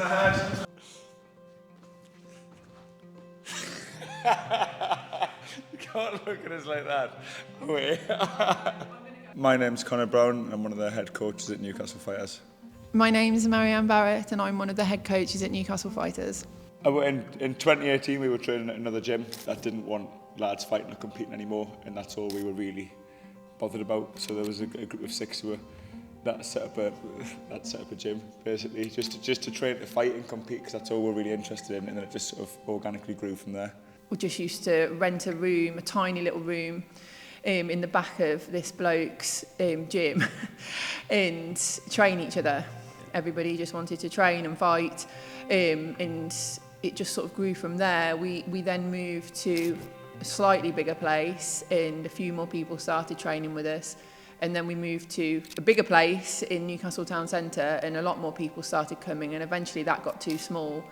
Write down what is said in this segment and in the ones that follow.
the head. You can't look at us like that. Wait. My name's Connor Brown. I'm one of the head coaches at Newcastle Fighters. My name's Marianne Barrett and I'm one of the head coaches at Newcastle Fighters. In 2018 we were training at another gym that didn't want lads fighting or competing anymore, and that's all we were really bothered about. So there was a group of 6 who were that set up a gym basically just to train to fight and compete, because that's all we're really interested in, and then it just sort of organically grew from there. We just used to rent a room, a tiny little room in the back of this bloke's gym and train each other. Everybody just wanted to train and fight, and it just sort of grew from there. We then moved to a slightly bigger place and a few more people started training with us. And then we moved to a bigger place in Newcastle Town Centre and a lot more people started coming, and eventually that got too small.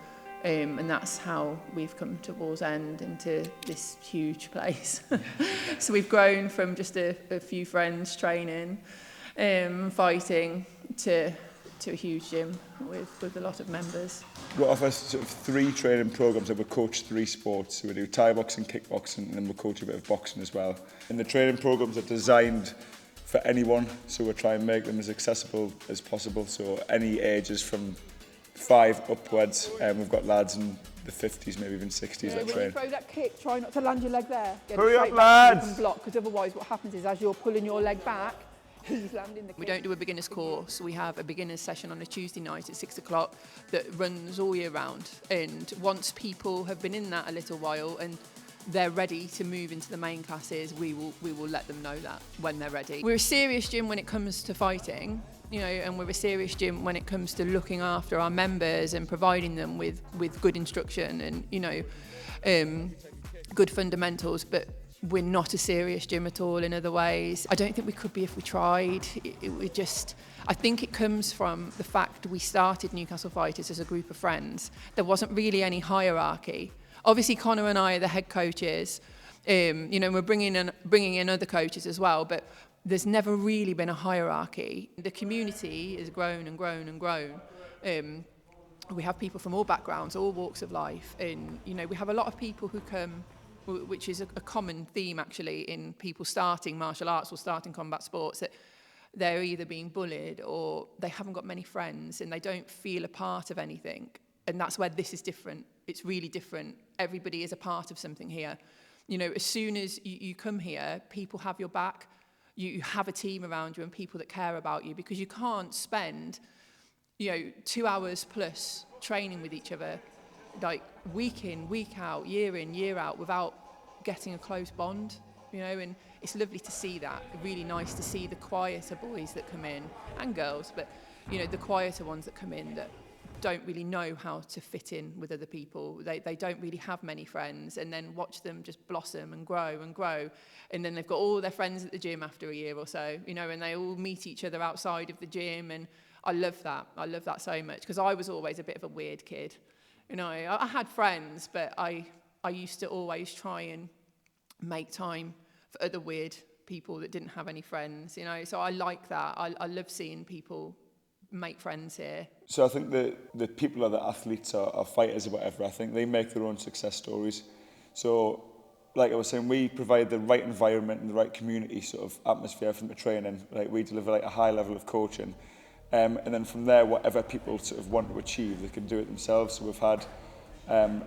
And that's how we've come to Wallsend, into this huge place. So we've grown from just a few friends training, fighting, to a huge gym with a lot of members. We offer sort of 3 training programs, and we coach 3 sports. So we do Thai boxing, kickboxing, and then we coach a bit of boxing as well. And the training programs are designed for anyone, so we try and make them as accessible as possible. So any ages from 5 upwards, and we've got lads in the 50s, maybe even 60s that When train. you throw that kick, try not to land your leg there. Hurry up, lads! And block, because otherwise what happens is as you're pulling your leg back, he's landing the kick. We don't do a beginner's course. We have a beginner's session on a Tuesday night at 6 o'clock that runs all year round. And once people have been in that a little while and they're ready to move into the main classes, we will let them know that when they're ready. We're a serious gym when it comes to fighting, you know, and we're a serious gym when it comes to looking after our members and providing them with good instruction and, you know, good fundamentals, but we're not a serious gym at all in other ways. I don't think we could be if we tried. I think it comes from the fact we started Newcastle Fighters as a group of friends. There wasn't really any hierarchy. Obviously, Connor and I are the head coaches. You know, we're bringing in other coaches as well, but there's never really been a hierarchy. The community has grown and grown and grown. We have people from all backgrounds, all walks of life, and you know, we have a lot of people who come, which is a common theme actually in people starting martial arts or starting combat sports, that they're either being bullied or they haven't got many friends and they don't feel a part of anything. And that's where this is different. It's really different. Everybody is a part of something here. You know, as soon as you come here, people have your back. You have a team around you and people that care about you, because you can't spend, you know, 2 hours plus training with each other, like week in, week out, year in, year out, without getting a close bond, you know, and it's lovely to see that. Really nice to see the quieter boys that come in, and girls, but, you know, the quieter ones that come in that don't really know how to fit in with other people. They don't really have many friends, and then watch them just blossom and grow, and then they've got all their friends at the gym after a year or so, you know, and they all meet each other outside of the gym, and I love that so much, because I was always a bit of a weird kid, you know. I had friends, but I used to always try and make time for other weird people that didn't have any friends, you know, so I like that. I love seeing people make friends here. So I think the people are the athletes or fighters or whatever. I think they make their own success stories. So like I was saying, we provide the right environment and the right community sort of atmosphere for them to train in. Like we deliver like a high level of coaching. And then from there, whatever people sort of want to achieve, they can do it themselves. So we've had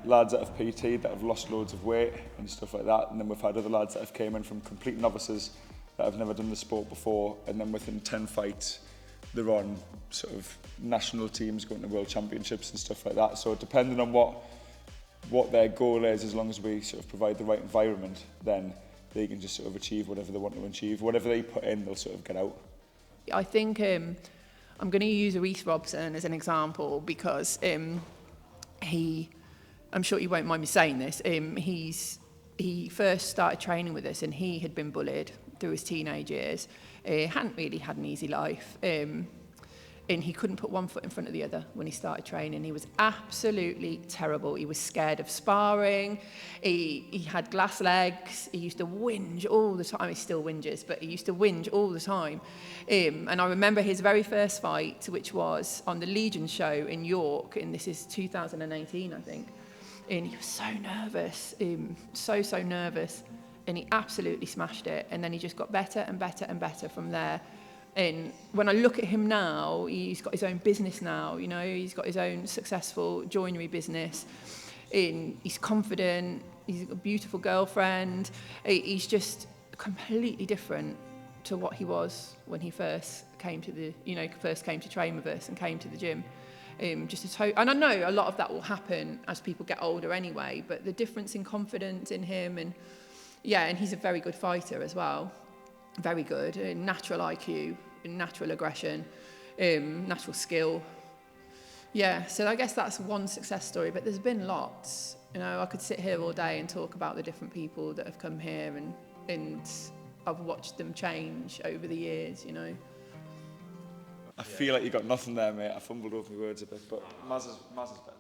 lads that have PT that have lost loads of weight and stuff like that. And then we've had other lads that have came in from complete novices that have never done the sport before. And then within 10 fights, they're on sort of national teams going to world championships and stuff like that. So depending on what their goal is, as long as we sort of provide the right environment, then they can just sort of achieve whatever they want to achieve. Whatever they put in, they'll sort of get out. I think I'm going to use Reece Robson as an example, because I'm sure you won't mind me saying this, he first started training with us and he had been bullied through his teenage years. Hadn't really had an easy life. and he couldn't put one foot in front of the other when he started training. He was absolutely terrible. He was scared of sparring. He had glass legs. He used to whinge all the time. He still whinges, but he used to whinge all the time. And I remember his very first fight, which was on the Legion show in York, and this is 2018, I think. And he was so nervous, so nervous. And he absolutely smashed it. And then he just got better and better and better from there. And when I look at him now, he's got his own business now, you know, he's got his own successful joinery business. And he's confident, he's got a beautiful girlfriend. He's just completely different to what he was when he first came to train with us and came to the gym. And I know a lot of that will happen as people get older anyway, but the difference in confidence in him, and he's a very good fighter as well. Very good, natural IQ, natural aggression, natural skill. Yeah, so I guess that's one success story, but there's been lots. You know, I could sit here all day and talk about the different people that have come here, and I've watched them change over the years, you know. I feel like you got nothing there, mate. I fumbled over my words a bit, but Maz is better.